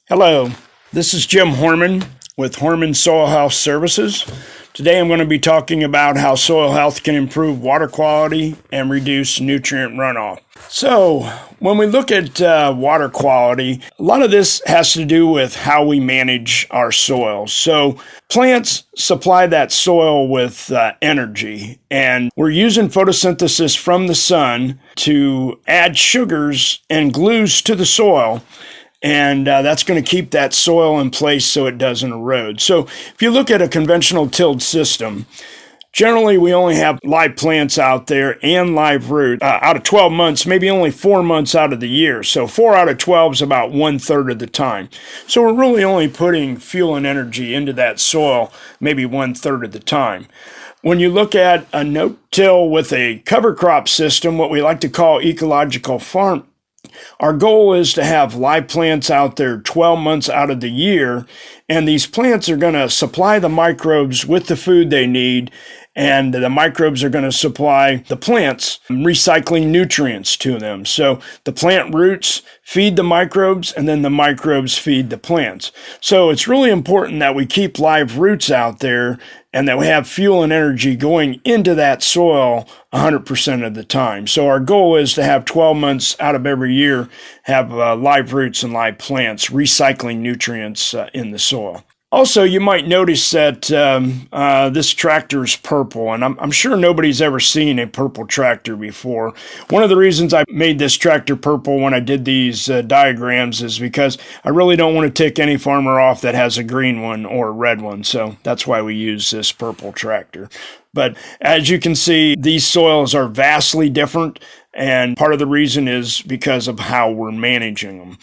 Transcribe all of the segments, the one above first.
Hello, this is Jim Horman with Horman Soil Health Services. Today I'm going to be talking about how soil health can improve water quality and reduce nutrient runoff. So when we look at water quality, a lot of this has to do with how we manage our soil. So plants supply that soil with energy, and we're using photosynthesis from the sun to add sugars and glues to the soil. And that's going to keep that soil in place so it doesn't erode. So if you look at a conventional tilled system, generally we only have live plants out there and live root. Out of 12 months, maybe only 4 months out of the year. So 4 out of 12 is about 1/3 of the time. So we're really only putting fuel and energy into that soil maybe 1/3 of the time. When you look at a no-till with a cover crop system, what we like to call ecological farm, our goal is to have live plants out there 12 months out of the year, and these plants are going to supply the microbes with the food they need, and the microbes are going to supply the plants, recycling nutrients to them. So the plant roots feed the microbes, and then the microbes feed the plants. So it's really important that we keep live roots out there and that we have fuel and energy going into that soil 100% of the time. So our goal is to have 12 months out of every year have live roots and live plants recycling nutrients in the soil. Also, you might notice that this tractor is purple, and I'm sure nobody's ever seen a purple tractor before. One of the reasons I made this tractor purple when I did these diagrams is because I really don't want to tick any farmer off that has a green one or a red one, so that's why we use this purple tractor. But as you can see, these soils are vastly different, and part of the reason is because of how we're managing them.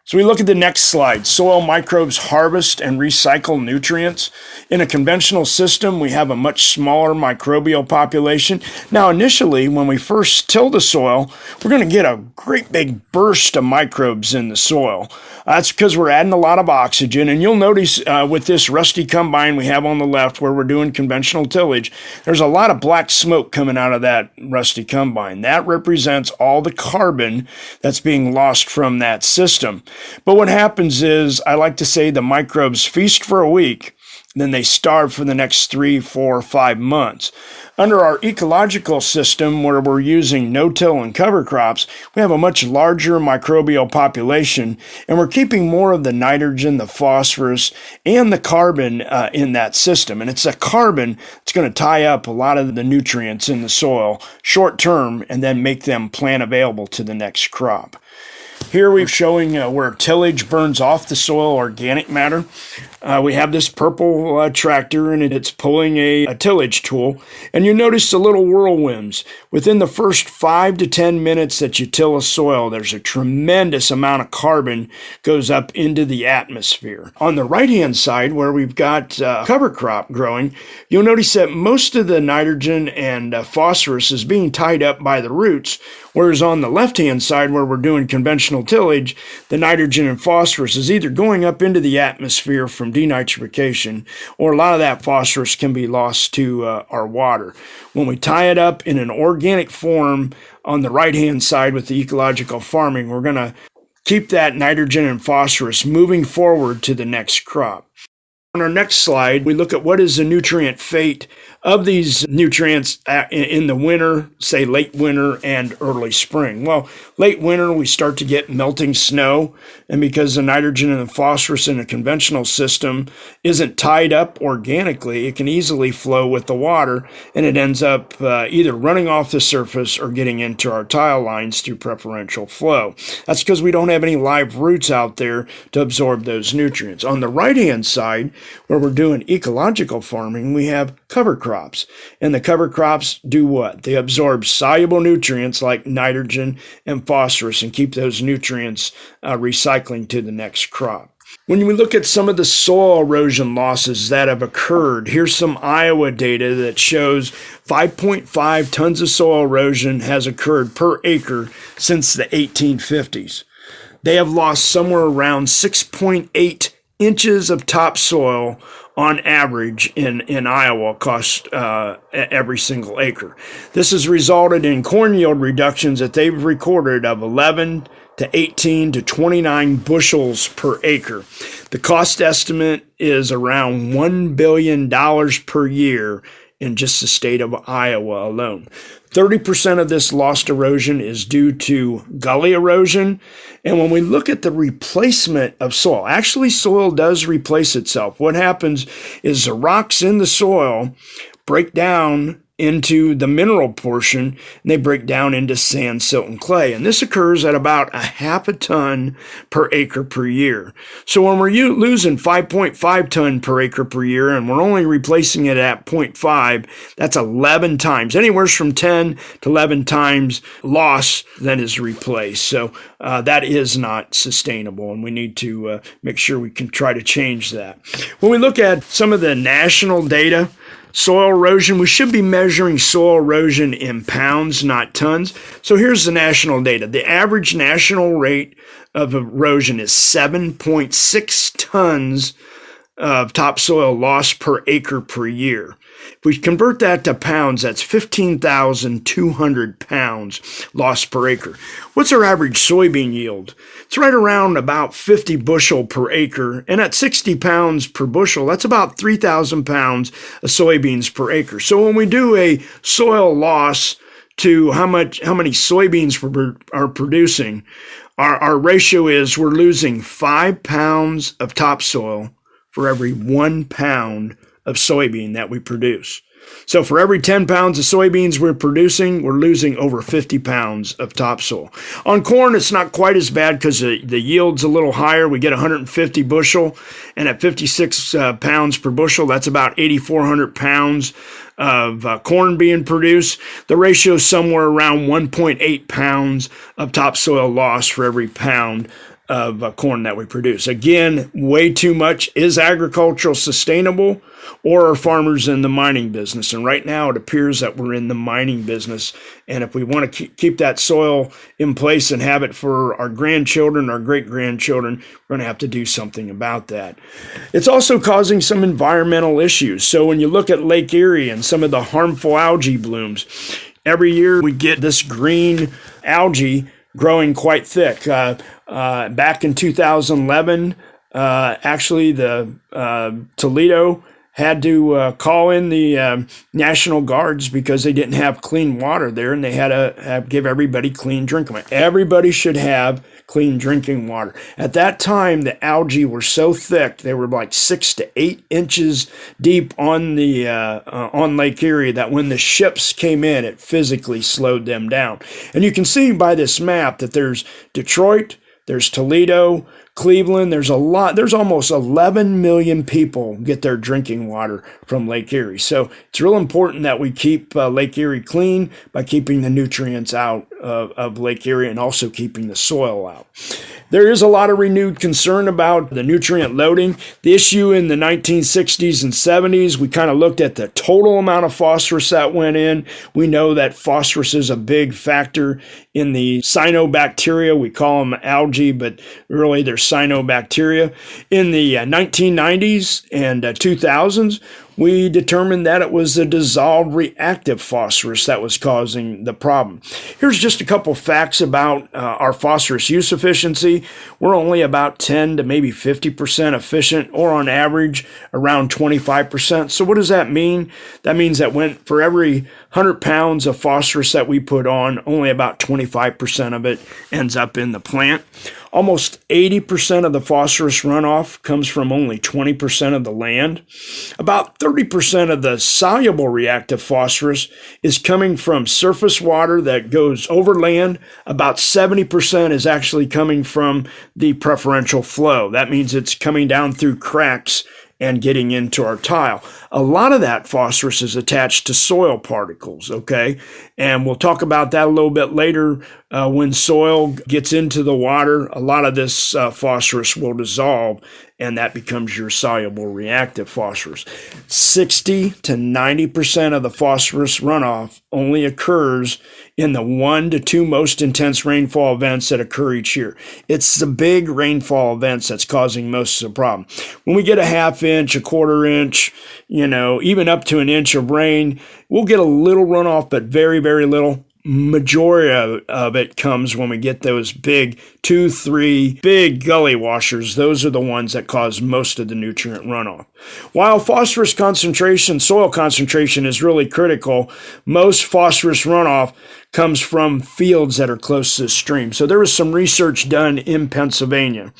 So we look at the next slide. Soil microbes harvest and recycle nutrients. In a conventional system, we have a much smaller microbial population. Now, initially, when we first till the soil, we're going to get a great big burst of microbes in the soil. That's because we're adding a lot of oxygen. And you'll notice with this rusty combine we have on the left where we're doing conventional tillage, there's a lot of black smoke coming out of that rusty combine. That represents all the carbon that's being lost from that system. But what happens is, I like to say the microbes feast for a week, then they starve for the next 3, 4, 5 months. Under our ecological system, where we're using no-till and cover crops, we have a much larger microbial population, and we're keeping more of the nitrogen, the phosphorus, and the carbon in that system. And it's the carbon that's going to tie up a lot of the nutrients in the soil short term and then make them plant available to the next crop. Here we're showing where tillage burns off the soil organic matter. We have this purple tractor, and it's pulling a tillage tool. And you notice the little whirlwinds. Within the first 5 to 10 minutes that you till a soil, there's a tremendous amount of carbon goes up into the atmosphere. On the right-hand side, where we've got cover crop growing, you'll notice that most of the nitrogen and phosphorus is being tied up by the roots, whereas on the left-hand side, where we're doing conventional tillage, the nitrogen and phosphorus is either going up into the atmosphere from denitrification, or a lot of that phosphorus can be lost to our water. When we tie it up in an organic form on the right-hand side with the ecological farming, we're going to keep that nitrogen and phosphorus moving forward to the next crop. On our next slide, we look at what is the nutrient fate of these nutrients in the winter, say late winter and early spring. Well, late winter, we start to get melting snow, and because the nitrogen and the phosphorus in a conventional system isn't tied up organically, it can easily flow with the water, and it ends up either running off the surface or getting into our tile lines through preferential flow. That's because we don't have any live roots out there to absorb those nutrients. On the right-hand side, where we're doing ecological farming, we have cover crops. And the cover crops do what? They absorb soluble nutrients like nitrogen and phosphorus and keep those nutrients recycling to the next crop. When we look at some of the soil erosion losses that have occurred, here's some Iowa data that shows 5.5 tons of soil erosion has occurred per acre since the 1850s. They have lost somewhere around 6.8 inches of topsoil on average in Iowa cost every single acre. This has resulted in corn yield reductions that they've recorded of 11 to 18 to 29 bushels per acre. The cost estimate is around $1 billion per year in just the state of Iowa alone. 30% of this lost erosion is due to gully erosion. And when we look at the replacement of soil, actually soil does replace itself. What happens is the rocks in the soil break down into the mineral portion, and they break down into sand, silt, and clay. And this occurs at about a half a ton per acre per year. So when we're losing 5.5 ton per acre per year, and we're only replacing it at 0.5, that's 11 times, anywhere from 10 to 11 times loss that is replaced. So that is not sustainable, and we need to make sure we can try to change that. When we look at some of the national data, soil erosion, we should be measuring soil erosion in pounds, not tons. So here's the national data. The average national rate of erosion is 7.6 tons of topsoil loss per acre per year. If we convert that to pounds, that's 15,200 pounds lost per acre. What's our average soybean yield? It's right around about 50 bushel per acre, and at 60 pounds per bushel, that's about 3,000 pounds of soybeans per acre. So when we do a soil loss to how many soybeans we are producing, our ratio is we're losing 5 pounds of topsoil for every 1 pound of soybean that we produce. So for every 10 pounds of soybeans we're producing, we're losing over 50 pounds of topsoil. On corn, it's not quite as bad because the yield's a little higher. We get 150 bushel, and at 56 pounds per bushel, that's about 8,400 pounds of corn being produced. The ratio is somewhere around 1.8 pounds of topsoil loss for every pound of corn that we produce. Again, way too much. Is agricultural sustainable, or are farmers in the mining business? And right now it appears that we're in the mining business. And if we want to keep that soil in place and have it for our grandchildren, our great-grandchildren, we're going to have to do something about that. It's also causing some environmental issues. So when you look at Lake Erie and some of the harmful algae blooms, every year we get this green algae growing quite thick. Back in 2011, actually the Toledo had to call in the National Guards because they didn't have clean water there, and they had to give everybody clean drinking water. Everybody should have clean drinking water. At that time, the algae were so thick, they were like 6 to 8 inches deep on the on Lake Erie, that when the ships came in, it physically slowed them down. And you can see by this map that there's Detroit, there's Toledo, Cleveland, there's almost 11 million people get their drinking water from Lake Erie. So it's real important that we keep Lake Erie clean by keeping the nutrients out of Lake Erie and also keeping the soil out. There is a lot of renewed concern about the nutrient loading. The issue in the 1960s and 70s, we kind of looked at the total amount of phosphorus that went in. We know that phosphorus is a big factor in the cyanobacteria. We call them algae, but really they're cyanobacteria. In the 1990s and 2000s, we determined that it was the dissolved reactive phosphorus that was causing the problem. Here's just a couple facts about our phosphorus use efficiency. We're only about 10 to maybe 50% efficient, or on average around 25%. So what does that mean? That means that for every 100 pounds of phosphorus that we put on, only about 25% of it ends up in the plant. Almost 80% of the phosphorus runoff comes from only 20% of the land. About 30% of the soluble reactive phosphorus is coming from surface water that goes over land. About 70% is actually coming from the preferential flow. That means it's coming down through cracks and getting into our tile. A lot of that phosphorus is attached to soil particles, okay? And we'll talk about that a little bit later. When soil gets into the water, a lot of this phosphorus will dissolve, and that becomes your soluble reactive phosphorus. 60 to 90% of the phosphorus runoff only occurs in the 1 to 2 most intense rainfall events that occur each year. It's the big rainfall events that's causing most of the problem. When we get a half inch, a quarter inch, even up to an inch of rain, we'll get a little runoff, but very, very little. majority of it comes when we get those big 2-3 big gully washers. Those are the ones that cause most of the nutrient runoff. While phosphorus concentration, soil concentration is really critical, most phosphorus runoff comes from fields that are close to the stream. So there was some research done in Pennsylvania,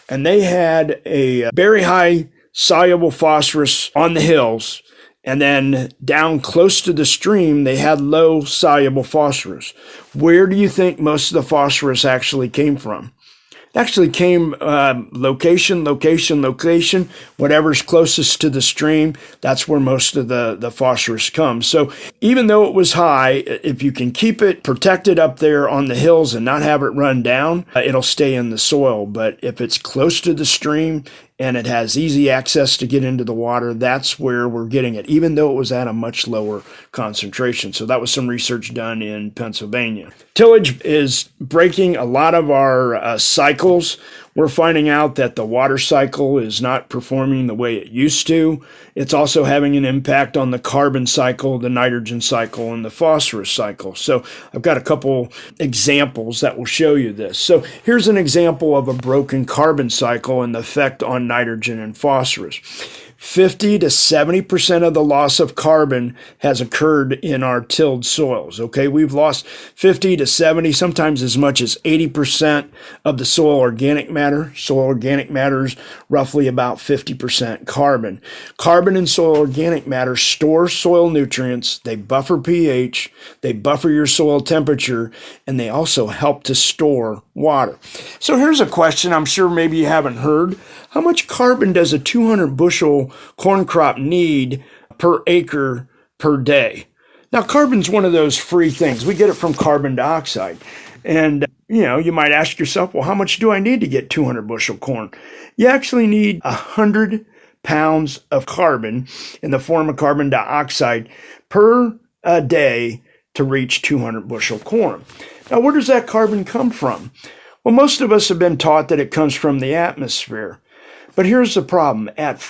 and they had a very high soluble phosphorus on the hills, and then down close to the stream, they had low soluble phosphorus. Where do you think most of the phosphorus actually came from? It actually came location, whatever's closest to the stream, that's where most of the phosphorus comes. So even though it was high, if you can keep it protected up there on the hills and not have it run down, it'll stay in the soil. But if it's close to the stream and it has easy access to get into the water, that's where we're getting it, even though it was at a much lower concentration. So that was some research done in Pennsylvania. Tillage is breaking a lot of our cycles. We're finding out that the water cycle is not performing the way it used to. It's also having an impact on the carbon cycle, the nitrogen cycle, and the phosphorus cycle. So I've got a couple examples that will show you this. So here's an example of a broken carbon cycle and the effect on nitrogen and phosphorus. 50 to 70% of the loss of carbon has occurred in our tilled soils. Okay, we've lost 50 to 70, sometimes as much as 80% of the soil organic matter. Soil organic matter is roughly about 50% carbon. Carbon and soil organic matter store soil nutrients, they buffer pH, they buffer your soil temperature, and they also help to store water. So here's a question I'm sure maybe you haven't heard. How much carbon does a 200 bushel corn crop need per acre per day? Now, carbon's one of those free things. We get it from carbon dioxide. And, you might ask yourself, well, how much do I need to get 200 bushel corn? You actually need 100 pounds of carbon in the form of carbon dioxide per day to reach 200 bushel corn. Now, where does that carbon come from? Well, most of us have been taught that it comes from the atmosphere. But here's the problem. At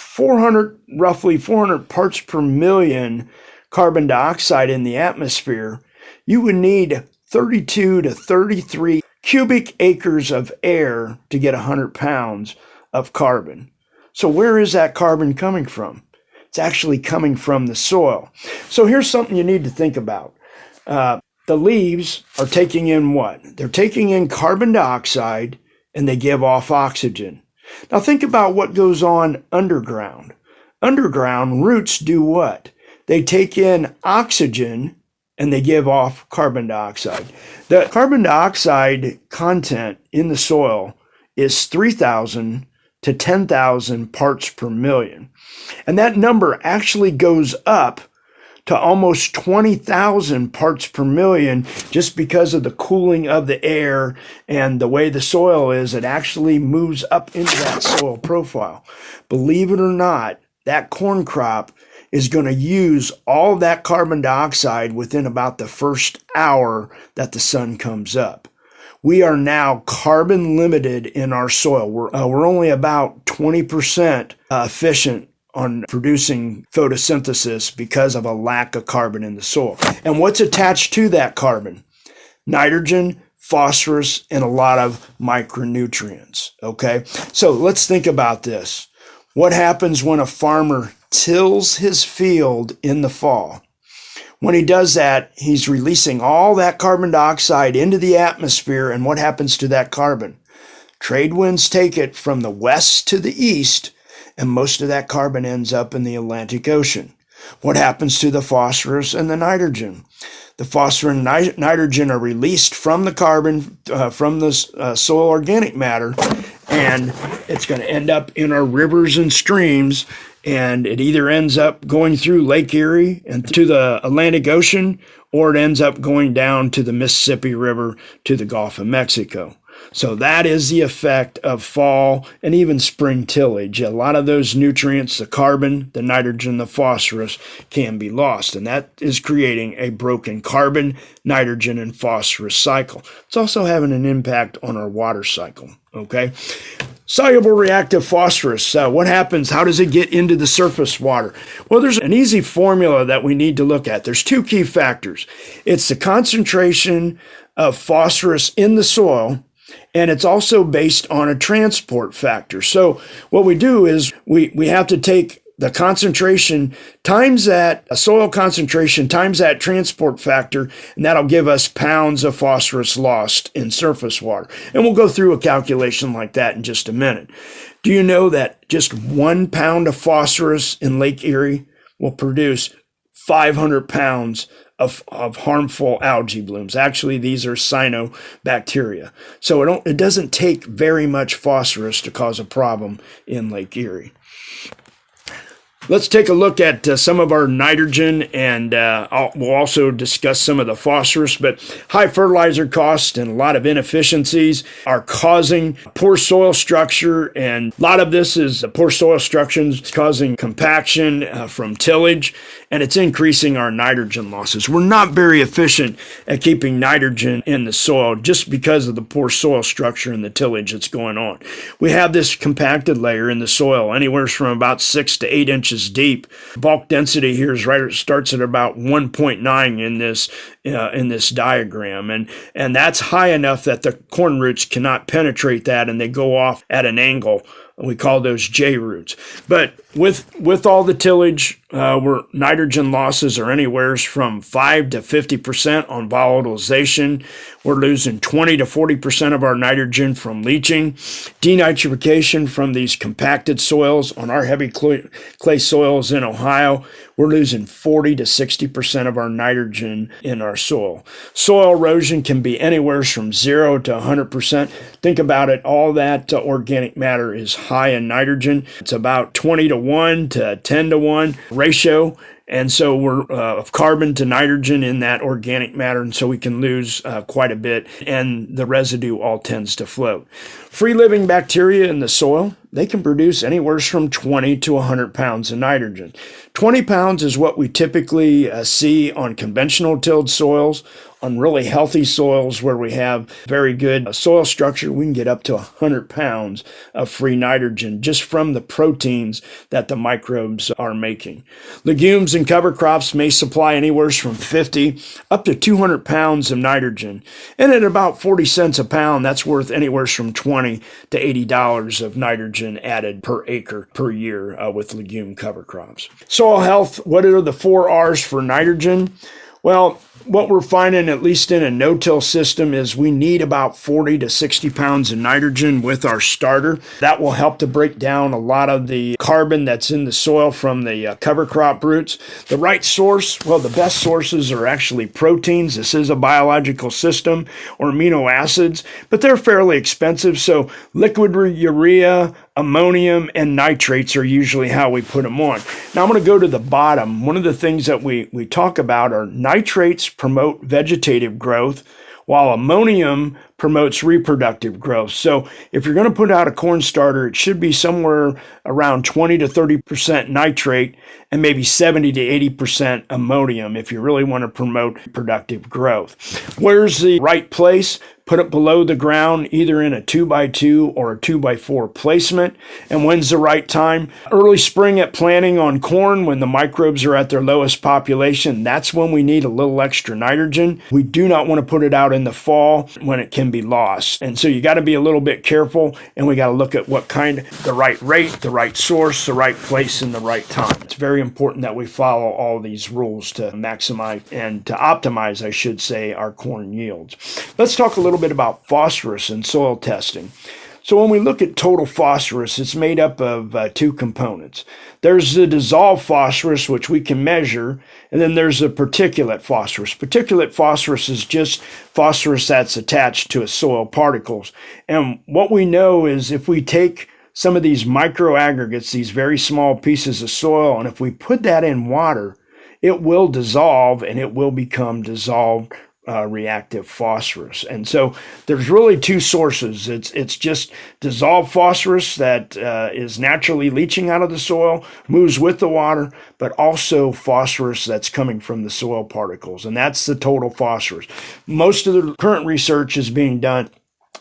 roughly 400 parts per million carbon dioxide in the atmosphere, you would need 32 to 33 cubic acres of air to get 100 pounds of carbon. So where is that carbon coming from? It's actually coming from the soil. So here's something you need to think about. The leaves are taking in what? They're taking in carbon dioxide and they give off oxygen. Now think about what goes on underground. Underground roots do what? They take in oxygen and they give off carbon dioxide. The carbon dioxide content in the soil is 3,000 to 10,000 parts per million. And that number actually goes up to almost 20,000 parts per million just because of the cooling of the air and the way the soil is. It actually moves up into that soil profile. Believe it or not, that corn crop is going to use all that carbon dioxide within about the first hour that the sun comes up. We are now carbon limited in our soil. We're only about 20% efficient on producing photosynthesis because of a lack of carbon in the soil. And what's attached to that carbon? Nitrogen, phosphorus, and a lot of micronutrients, okay? So let's think about this. What happens when a farmer tills his field in the fall? When he does that, he's releasing all that carbon dioxide into the atmosphere, and what happens to that carbon? Trade winds take it from the west to the east, and most of that carbon ends up in the Atlantic Ocean. What happens to the phosphorus and the nitrogen? The phosphorus and nitrogen are released from the carbon, from the soil organic matter, and it's going to end up in our rivers and streams, and it either ends up going through Lake Erie and to the Atlantic Ocean, or it ends up going down to the Mississippi River to the Gulf of Mexico. So that is the effect of fall and even spring tillage. A lot of those nutrients, the carbon, the nitrogen, the phosphorus, can be lost. And that is creating a broken carbon, nitrogen, and phosphorus cycle. It's also having an impact on our water cycle. Okay. Soluble reactive phosphorus. What happens? How does it get into the surface water? Well, there's an easy formula that we need to look at. There's two key factors. It's the concentration of phosphorus in the soil, and it's also based on a transport factor. So what we do is we have to take the concentration times that soil concentration times that transport factor, and that'll give us pounds of phosphorus lost in surface water. And we'll go through a calculation like that in just a minute. Do you know that just 1 pound of phosphorus in Lake Erie will produce 500 pounds of harmful algae blooms? Actually, these are cyanobacteria. So it doesn't take very much phosphorus to cause a problem in Lake Erie. Let's take a look at some of our nitrogen, and we'll also discuss some of the phosphorus. But high fertilizer costs and a lot of inefficiencies are causing poor soil structure, and a lot of this is the poor soil structure is causing compaction from tillage, and it's increasing our nitrogen losses. We're not very efficient at keeping nitrogen in the soil just because of the poor soil structure and the tillage that's going on. We have this compacted layer in the soil, anywhere from about 6 to 8 inches deep. Bulk density here is it starts at about 1.9 in this diagram, and that's high enough that the corn roots cannot penetrate that, and they go off at an angle. We call those J roots. But with all the tillage, where nitrogen losses are anywhere from 5 to 50% on volatilization. We're losing 20 to 40% of our nitrogen from leaching. Denitrification from these compacted soils on our heavy clay soils in Ohio. We're losing 40 to 60% of our nitrogen in our soil. Soil erosion can be anywhere from 0 to 100%. Think about it. All that organic matter is high in nitrogen. It's about 20 to 1 to 10 to 1 ratio. And so we're of carbon to nitrogen in that organic matter, and so we can lose quite a bit, and the residue all tends to float. Free-living bacteria in the soil, they can produce anywhere from 20 to 100 pounds of nitrogen. 20 pounds is what we typically see on conventional tilled soils. On really healthy soils where we have very good soil structure, we can get up to 100 pounds of free nitrogen just from the proteins that the microbes are making. Legumes and cover crops may supply anywhere from 50 up to 200 pounds of nitrogen. And at about 40 cents a pound, that's worth anywhere from $20 to $80 of nitrogen added per acre per year with legume cover crops. Soil health, what are the 4 R's for nitrogen? Well, what we're finding, at least in a no-till system, is we need about 40 to 60 pounds of nitrogen with our starter. That will help to break down a lot of the carbon that's in the soil from the cover crop roots. The right source, well, the best sources are actually proteins. This is a biological system, or amino acids, but they're fairly expensive. So liquid urea, ammonium, and nitrates are usually how we put them on. Now I'm going to go to the bottom. One of the things that we talk about are nitrates promote vegetative growth, while ammonium promotes reproductive growth. So if you're going to put out a corn starter, it should be somewhere around 20 to 30% nitrate and maybe 70 to 80% ammonium if you really want to promote productive growth. Where's the right place? Put it below the ground, either in a 2x2 or a 2x4 placement. And when's the right time? Early spring at planting on corn, when the microbes are at their lowest population. That's when we need a little extra nitrogen. We do not want to put it out in the fall when it can be lost. And so you got to be a little bit careful, and we got to look at what kind, the right rate, the right source, the right place, and the right time. It's very important that we follow all these rules to maximize and to optimize, I should say, our corn yields. Let's talk a little bit about phosphorus and soil testing. So when we look at total phosphorus, it's made up of 2 components. There's the dissolved phosphorus, which we can measure, and then there's the particulate phosphorus. Particulate phosphorus is just phosphorus that's attached to a soil particles. And what we know is if we take some of these micro aggregates, these very small pieces of soil, and if we put that in water, it will dissolve and it will become dissolved reactive phosphorus. And so there's really two sources. It's just dissolved phosphorus that is naturally leaching out of the soil, moves with the water, but also phosphorus that's coming from the soil particles. And that's the total phosphorus. Most of the current research is being done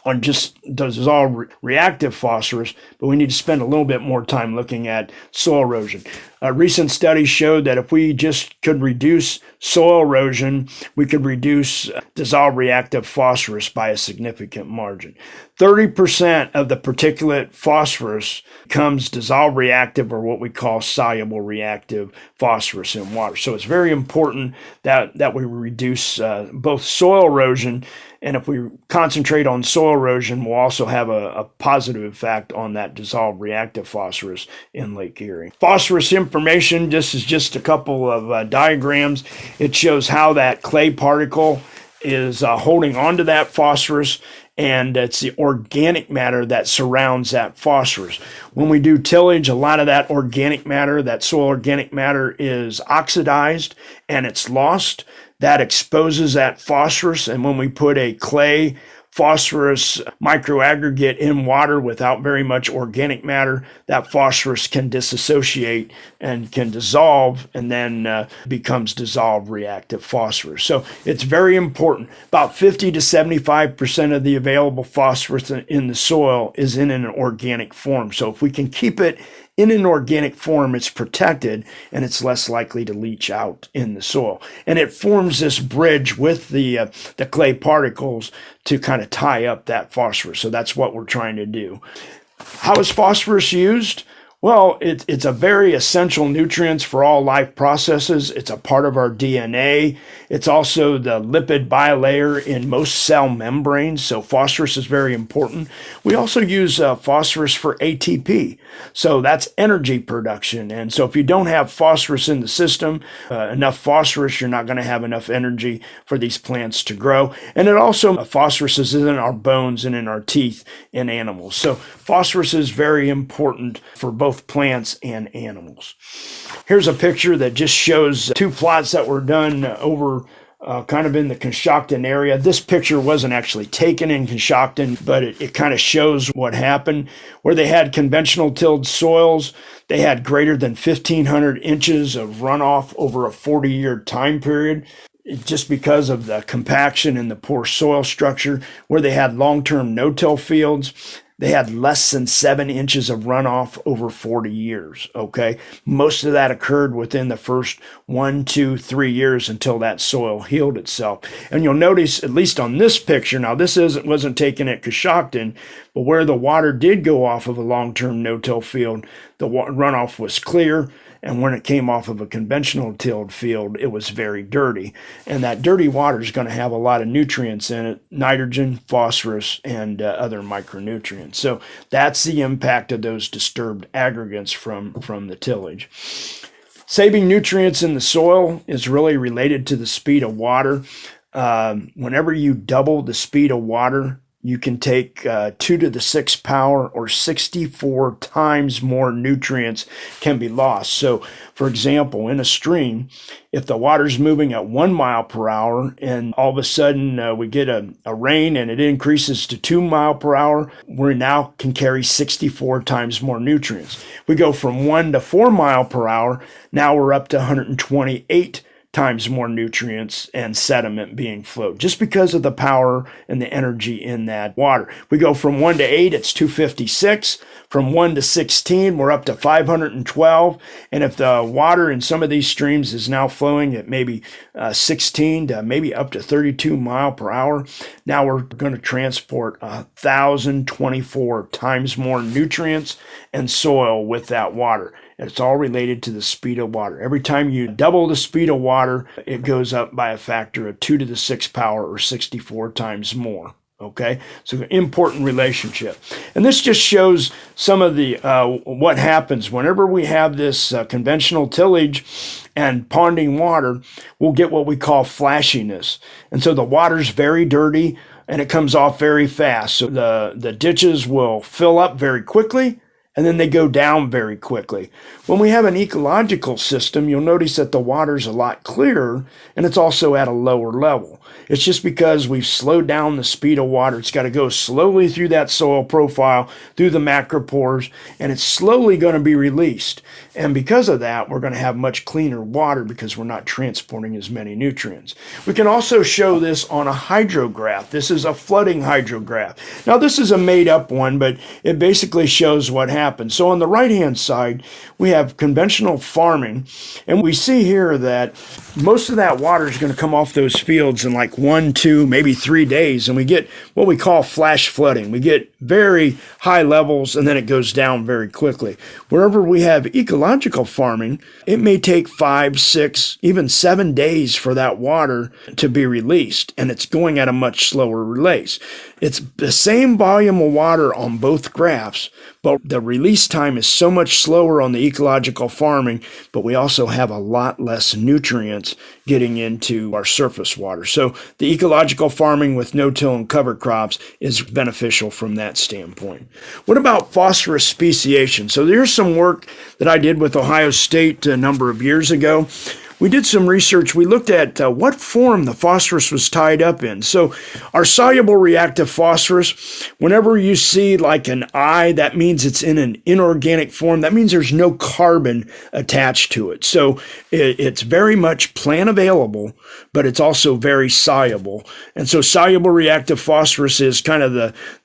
on just dissolved reactive phosphorus, but we need to spend a little bit more time looking at soil erosion. Recent studies showed that if we just could reduce soil erosion, we could reduce dissolved reactive phosphorus by a significant margin. 30% of the particulate phosphorus becomes dissolved reactive, or what we call soluble reactive phosphorus in water. So it's very important that we reduce both soil erosion, and if we concentrate on soil erosion, we'll also have a positive effect on that dissolved reactive phosphorus in Lake Erie. Phosphorus information, this is just a couple of diagrams. It shows how that clay particle is holding onto that phosphorus, and it's the organic matter that surrounds that phosphorus. When we do tillage, a lot of that organic matter, that soil organic matter, is oxidized and it's lost. That exposes that phosphorus, and when we put a clay phosphorus microaggregate in water without very much organic matter, that phosphorus can disassociate and can dissolve, and then becomes dissolved reactive phosphorus. So it's very important. About 50 to 75% of the available phosphorus in the soil is in an organic form. So if we can keep it in an organic form, it's protected and it's less likely to leach out in the soil. And it forms this bridge with the clay particles to kind of tie up that phosphorus. So that's what we're trying to do. How is phosphorus used? Well, it's a very essential nutrient for all life processes. It's a part of our DNA. It's also the lipid bilayer in most cell membranes, so phosphorus is very important. We also use phosphorus for ATP, so that's energy production. And so if you don't have phosphorus in the system, enough phosphorus, you're not going to have enough energy for these plants to grow. And it also, phosphorus is in our bones and in our teeth in animals. So phosphorus is very important for both plants and animals. Here's a picture that just shows two plots that were done over kind of in the Coshocton area. This picture wasn't actually taken in Coshocton, but it kind of shows what happened. Where they had conventional tilled soils, they had greater than 1,500 inches of runoff over a 40-year time period, just because of the compaction and the poor soil structure. Where they had long-term no-till fields, they had less than 7 inches of runoff over 40 years, okay? Most of that occurred within the first 1, 2, 3 years until that soil healed itself. And you'll notice, at least on this picture, now this wasn't taken at Coshocton, but where the water did go off of a long-term no-till field, the runoff was clear. And when it came off of a conventional tilled field, it was very dirty. And that dirty water is going to have a lot of nutrients in it, nitrogen, phosphorus, and other micronutrients. So that's the impact of those disturbed aggregates from the tillage. Saving nutrients in the soil is really related to the speed of water. Whenever you double the speed of water, you can take 2 to the 6th power, or 64 times more nutrients can be lost. So, for example, in a stream, if the water's moving at 1 mile per hour and all of a sudden we get a rain and it increases to 2 mile per hour, we now can carry 64 times more nutrients. We go from 1 to 4 mile per hour, now we're up to 128 times more nutrients and sediment being flowed, just because of the power and the energy in that water. We go from 1 to 8, it's 256. From 1 to 16, we're up to 512. And if the water in some of these streams is now flowing at maybe 16 to maybe up to 32 mile per hour, now we're going to transport 1,024 times more nutrients and soil with that water. It's all related to the speed of water. Every time you double the speed of water, it goes up by a factor of 2 to the 6th power, or 64 times more. Okay, so an important relationship. And this just shows some of the what happens whenever we have this conventional tillage and ponding water. We'll get what we call flashiness. And so the water's very dirty and it comes off very fast. So the ditches will fill up very quickly, and then they go down very quickly. When we have an ecological system, you'll notice that the water's a lot clearer and it's also at a lower level. It's just because we've slowed down the speed of water. It's got to go slowly through that soil profile, through the macropores, and it's slowly going to be released. And because of that, we're going to have much cleaner water because we're not transporting as many nutrients. We can also show this on a hydrograph. This is a flooding hydrograph. Now, this is a made-up one, but it basically shows what happens. So on the right-hand side, we have conventional farming, and we see here that most of that water is going to come off those fields in like 1, 2, maybe 3 days, and we get what we call flash flooding. We get very high levels, and then it goes down very quickly. Wherever we have ecological farming, it may take 5, 6, even 7 days for that water to be released, and it's going at a much slower release. It's the same volume of water on both graphs, but the release time is so much slower on the ecological farming, but we also have a lot less nutrients getting into our surface water. So the ecological farming with no-till and cover crops is beneficial from that standpoint. What about phosphorus speciation? So there's some work that I did with Ohio State a number of years ago. We did some research. We looked at what form the phosphorus was tied up in. So our soluble reactive phosphorus, whenever you see like an I, that means it's in an inorganic form. That means there's no carbon attached to it. So it's very much plant available, but it's also very soluble. And so soluble reactive phosphorus is kind of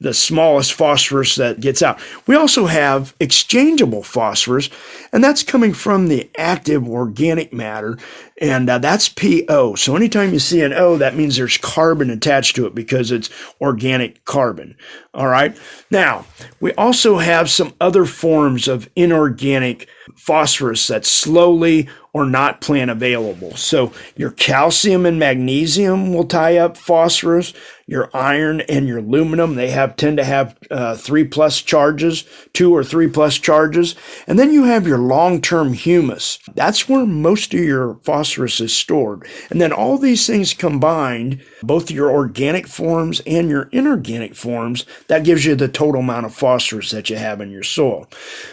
the smallest phosphorus that gets out. We also have exchangeable phosphorus, and that's coming from the active organic matter. And that's PO. So anytime you see an O, that means there's carbon attached to it because it's organic carbon. All right. Now, we also have some other forms of inorganic phosphorus that's slowly or not plant available. So your calcium and magnesium will tie up phosphorus. Your iron and your aluminum, they tend to have 3+ charges, 2 or 3+ charges. And then you have your long-term humus. That's where most of your phosphorus is stored. And then all these things combined, both your organic forms and your inorganic forms, that gives you the total amount of phosphorus that you have in your soil.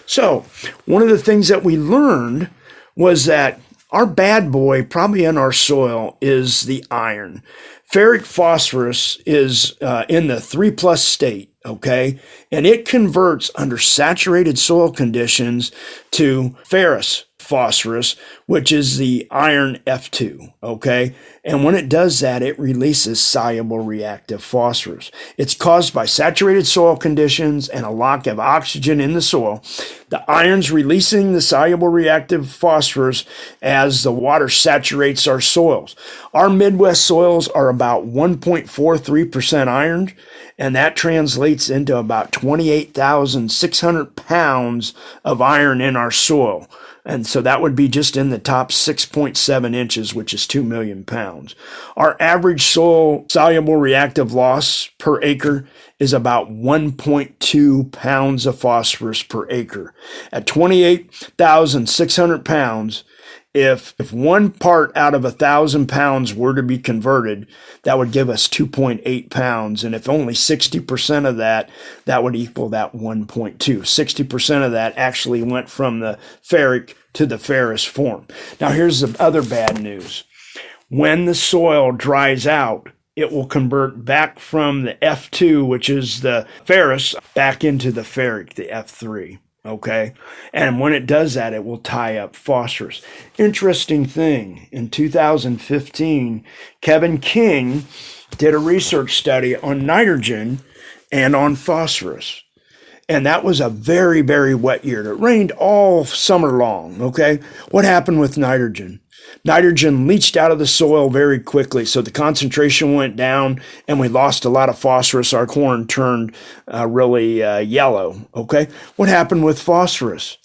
So one of the things that we learned was that our bad boy probably in our soil is the iron. Ferric phosphorus is in the 3+ state, okay? And it converts under saturated soil conditions to ferrous phosphorus, which is the iron F2, okay? And when it does that, it releases soluble reactive phosphorus. It's caused by saturated soil conditions and a lack of oxygen in the soil. The iron's releasing the soluble reactive phosphorus as the water saturates our soils. Our Midwest soils are about 1.43% iron, and that translates into about 28,600 pounds of iron in our soil. And so that would be just in the top 6.7 inches, which is 2 million pounds. Our average soil soluble reactive loss per acre is about 1.2 pounds of phosphorus per acre. At 28,600 pounds, if 1 part out of 1,000 pounds were to be converted, that would give us 2.8 pounds. And if only 60% of that would equal that 1.2. 60% of that actually went from the ferric to the ferrous form. Now here's the other bad news. When the soil dries out, it will convert back from the F2, which is the ferrous, back into the ferric, the F3. Okay. And when it does that, it will tie up phosphorus. Interesting thing. In 2015, Kevin King did a research study on nitrogen and on phosphorus. And that was a very, very wet year. It rained all summer long. Okay. What happened with nitrogen? Nitrogen leached out of the soil very quickly, so the concentration went down and we lost a lot of phosphorus. Our corn turned really yellow, okay? What happened with phosphorus?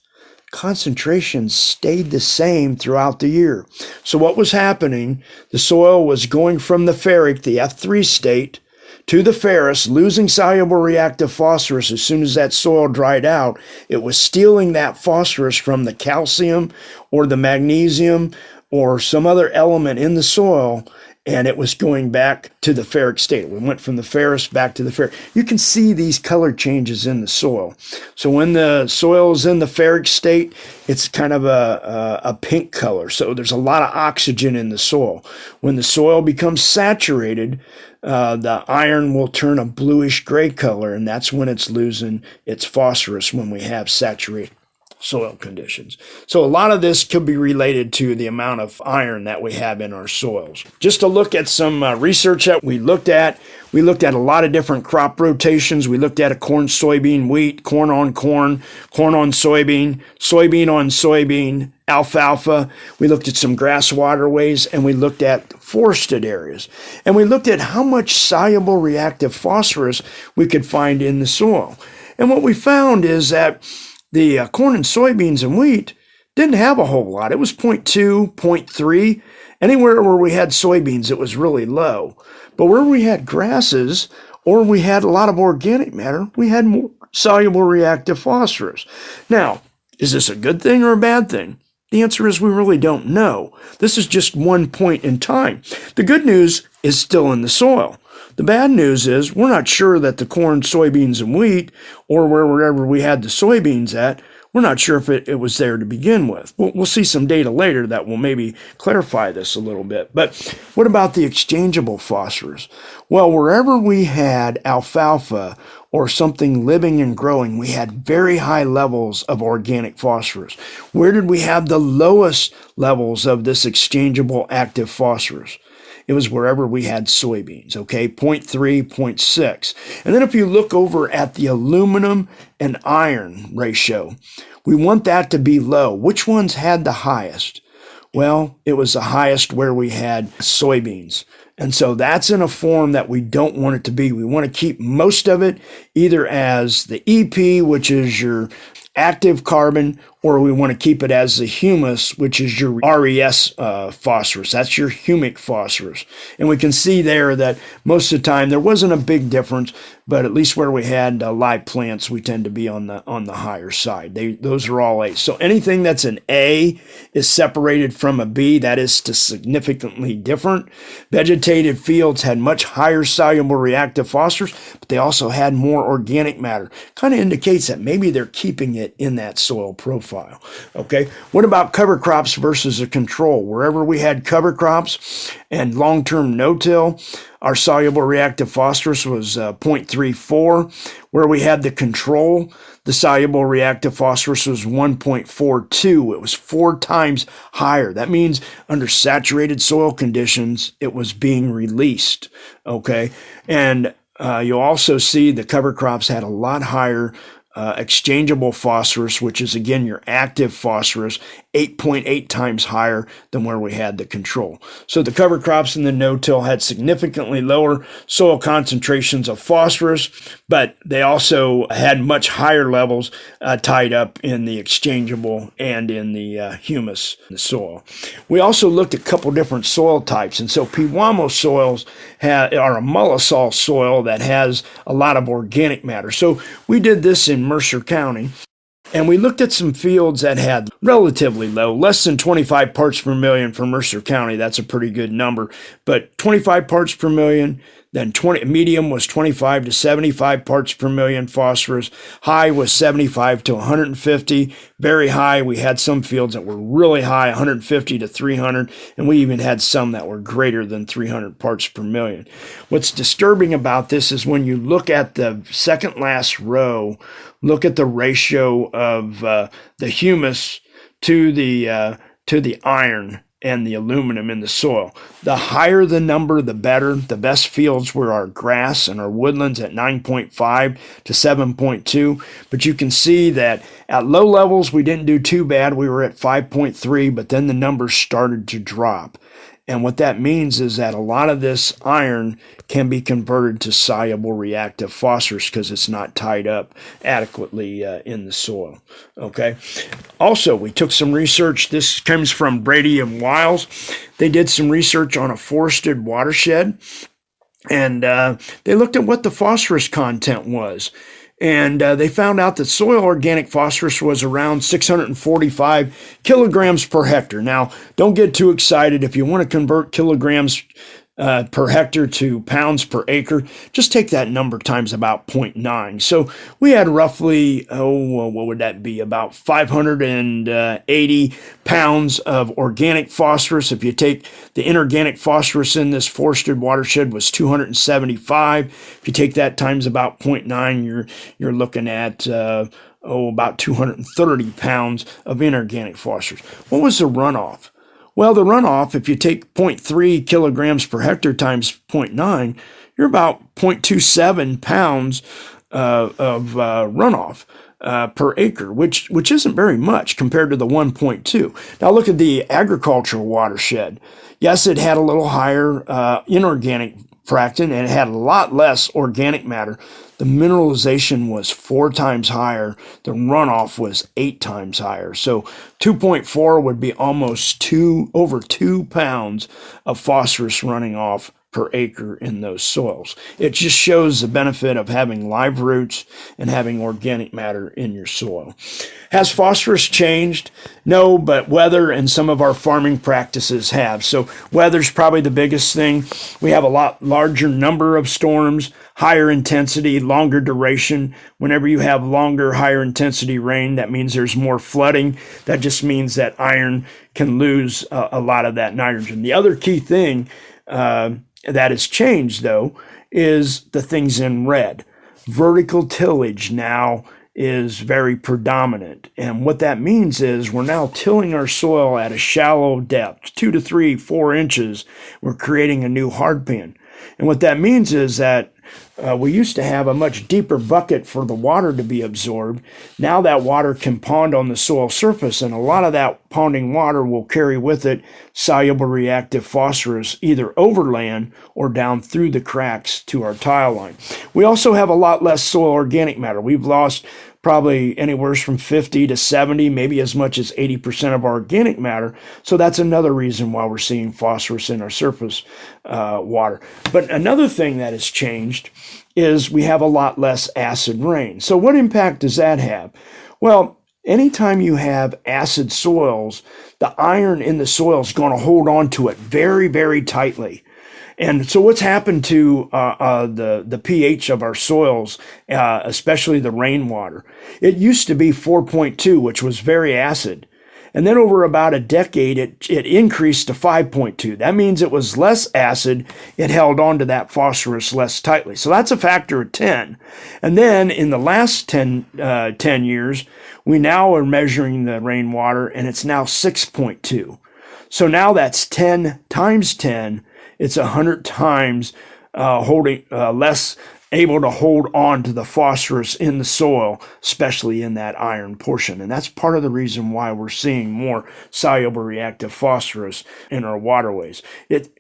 Concentration stayed the same throughout the year. So what was happening, the soil was going from the ferric, the F3 state, to the ferrous, losing soluble reactive phosphorus as soon as that soil dried out. It was stealing that phosphorus from the calcium or the magnesium or some other element in the soil, and it was going back to the ferric state. We went from the ferrous back to the ferric. You can see these color changes in the soil. So when the soil is in the ferric state, it's kind of a pink color. So there's a lot of oxygen in the soil. When the soil becomes saturated, the iron will turn a bluish gray color, and that's when it's losing its phosphorus when we have saturated soil conditions. So a lot of this could be related to the amount of iron that we have in our soils. Just to look at some research that we looked at a lot of different crop rotations. We looked at a corn, soybean, wheat, corn on soybean, soybean on soybean, alfalfa. We looked at some grass waterways, and we looked at forested areas. And we looked at how much soluble reactive phosphorus we could find in the soil. And what we found is that the corn and soybeans and wheat didn't have a whole lot. It was 0.2, 0.3. Anywhere where we had soybeans, it was really low. But where we had grasses or we had a lot of organic matter, we had more soluble reactive phosphorus. Now, is this a good thing or a bad thing? The answer is we really don't know. This is just one point in time. The good news is still in the soil. The bad news is we're not sure that the corn, soybeans, and wheat, or wherever we had the soybeans at, we're not sure if it was there to begin with. We'll see some data later that will maybe clarify this a little bit. But what about the exchangeable phosphorus? Well, wherever we had alfalfa or something living and growing, we had very high levels of organic phosphorus. Where did we have the lowest levels of this exchangeable active phosphorus? It was wherever we had soybeans, okay, 0.3, 0.6. And then if you look over at the aluminum and iron ratio, we want that to be low. Which ones had the highest? Well, it was the highest where we had soybeans. And so that's in a form that we don't want it to be. We want to keep most of it either as the EP, which is your active carbon, or we want to keep it as the humus, which is your RES phosphorus. That's your humic phosphorus. And we can see there that most of the time there wasn't a big difference, but at least where we had live plants, we tend to be on the higher side. Those are all A. So anything that's an A is separated from a B. That is significantly different. Vegetated fields had much higher soluble reactive phosphorus, but they also had more organic matter. Kind of indicates that maybe they're keeping it in that soil profile. Okay, what about cover crops versus a control? Wherever we had cover crops and long-term no-till, our soluble reactive phosphorus was 0.34. Where we had the control, the soluble reactive phosphorus was 1.42. It was 4 times higher. That means under saturated soil conditions, it was being released. Okay, and you'll also see the cover crops had a lot higher exchangeable phosphorus, which is again your active phosphorus, 8.8 times higher than where we had the control. So the cover crops in the no-till had significantly lower soil concentrations of phosphorus, but they also had much higher levels tied up in the exchangeable and in the humus in the soil. We also looked at a couple different soil types, and so Pewamoe soils are a mollisol soil that has a lot of organic matter. So we did this in Mercer County, and we looked at some fields that had relatively low, less than 25 parts per million for Mercer County. That's a pretty good number, but 25 parts per million. Then medium was 25 to 75 parts per million phosphorus. High was 75 to 150. Very high, we had some fields that were really high, 150 to 300, and we even had some that were greater than 300 parts per million. What's disturbing about this is when you look at the second last row, look at the ratio of the humus to the iron and the aluminum in the soil. The higher the number, the better. The best fields were our grass and our woodlands at 9.5 to 7.2. But you can see that at low levels, we didn't do too bad. We were at 5.3, but then the numbers started to drop. And what that means is that a lot of this iron can be converted to soluble reactive phosphorus because it's not tied up adequately in the soil. Okay. Also, we took some research. This comes from Brady and Wiles. They did some research on a forested watershed, and they looked at what the phosphorus content was. And they found out that soil organic phosphorus was around 645 kilograms per hectare. Now, don't get too excited. If you want to convert kilograms per hectare to pounds per acre, just take that number times about 0.9. So we had roughly, what would that be? About 580 pounds of organic phosphorus. If you take the inorganic phosphorus in this forested watershed was 275. If you take that times about 0.9, you're looking at about 230 pounds of inorganic phosphorus. What was the runoff? Well, the runoff, if you take 0.3 kilograms per hectare times 0.9, you're about 0.27 pounds of runoff per acre, which isn't very much compared to the 1.2. Now look at the agricultural watershed. Yes, it had a little higher inorganic fractant, and it had a lot less organic matter. The mineralization was 4 times higher. The runoff was 8 times higher. So 2.4 would be almost over 2 pounds of phosphorus running off per acre in those soils. It just shows the benefit of having live roots and having organic matter in your soil. Has phosphorus changed? No, but weather and some of our farming practices have. So weather's probably the biggest thing. We have a lot larger number of storms, higher intensity, longer duration. Whenever you have longer, higher intensity rain, that means there's more flooding. That just means that iron can lose a lot of that nitrogen. The other key thing that has changed, though, is the things in red. Vertical tillage now is very predominant. And what that means is we're now tilling our soil at a shallow depth, 2 to 3, 4 inches. We're creating a new hard pan. And what that means is that we used to have a much deeper bucket for the water to be absorbed. Now that water can pond on the soil surface, and a lot of that ponding water will carry with it soluble reactive phosphorus either overland or down through the cracks to our tile line. We also have a lot less soil organic matter. We've lost probably anywhere from 50 to 70, maybe as much as 80% of our organic matter. So that's another reason why we're seeing phosphorus in our surface water. But another thing that has changed is we have a lot less acid rain. So what impact does that have? Well, anytime you have acid soils, the iron in the soil is going to hold on to it very, very tightly. And so what's happened to the pH of our soils, especially the rainwater? It used to be 4.2, which was very acid. And then over about a decade, it increased to 5.2. That means it was less acid. It held on to that phosphorus less tightly. So that's a factor of 10. And then in the last 10 years, we now are measuring the rainwater, and it's now 6.2. So now that's 10 times 10. It's 100 times less able to hold on to the phosphorus in the soil, especially in that iron portion. And that's part of the reason why we're seeing more soluble reactive phosphorus in our waterways.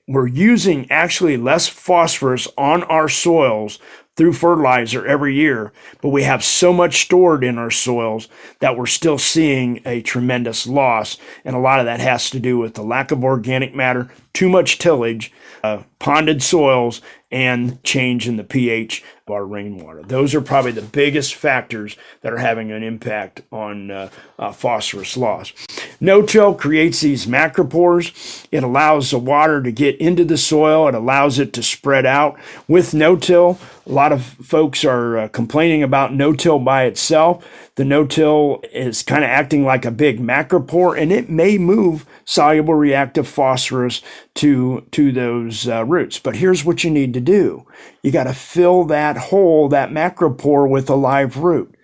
We're using actually less phosphorus on our soils through fertilizer every year, but we have so much stored in our soils that we're still seeing a tremendous loss. And a lot of that has to do with the lack of organic matter, too much tillage, ponded soils, and change in the pH of our rainwater. Those are probably the biggest factors that are having an impact on phosphorus loss. No-till creates these macropores. It allows the water to get into the soil. It allows it to spread out. With no-till, a lot of folks are complaining about no-till by itself. The no-till is kind of acting like a big macropore, and it may move soluble reactive phosphorus to those roots. But here's what you need to do. You got to fill that hole, that macropore, with a live root.